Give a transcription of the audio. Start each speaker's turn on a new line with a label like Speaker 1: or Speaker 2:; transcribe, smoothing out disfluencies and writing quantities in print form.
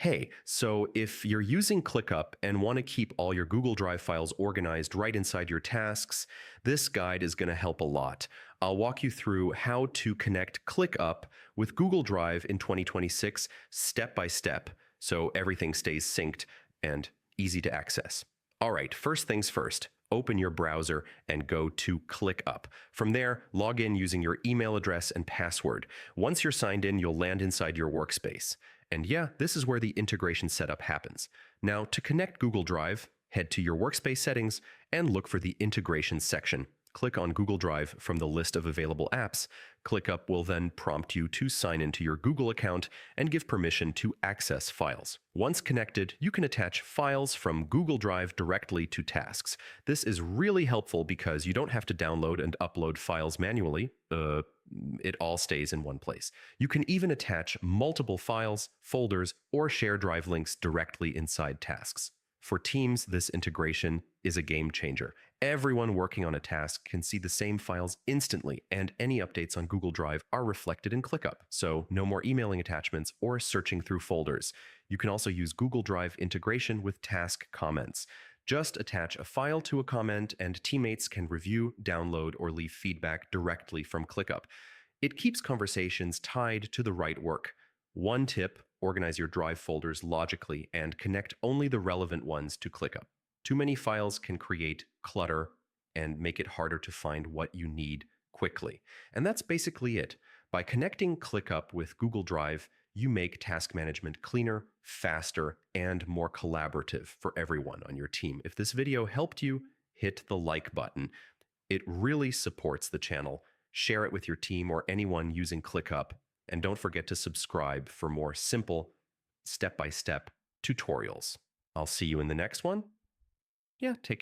Speaker 1: Hey, so if you're using ClickUp and want to keep all your Google Drive files organized right inside your tasks, this guide is going to help a lot. I'll walk you through how to connect ClickUp with Google Drive in 2026 step by step so everything stays synced and easy to access. All right, first things first. Open your browser and go to ClickUp. From there, log in using your email address and password. Once you're signed in, you'll land inside your workspace. And yeah, this is where the integration setup happens. Now, to connect Google Drive, head to your workspace settings and look for the integration section. Click on Google Drive from the list of available apps. ClickUp will then prompt you to sign into your Google account and give permission to access files. Once connected, you can attach files from Google Drive directly to tasks. This is really helpful because you don't have to download and upload files manually. It all stays in one place. You can even attach multiple files, folders, or share drive links directly inside tasks. For teams, this integration is a game changer. Everyone working on a task can see the same files instantly, and any updates on Google Drive are reflected in ClickUp, so no more emailing attachments or searching through folders. You can also use Google Drive integration with task comments. Just attach a file to a comment, and teammates can review, download, or leave feedback directly from ClickUp. It keeps conversations tied to the right work. One tip: organize your Drive folders logically and connect only the relevant ones to ClickUp. Too many files can create clutter and make it harder to find what you need quickly. And that's basically it. By connecting ClickUp with Google Drive, you make task management cleaner, faster, and more collaborative for everyone on your team. If this video helped you, hit the like button. It really supports the channel. Share it with your team or anyone using ClickUp. And don't forget to subscribe for more simple, step-by-step tutorials. I'll see you in the next one. Yeah, take care.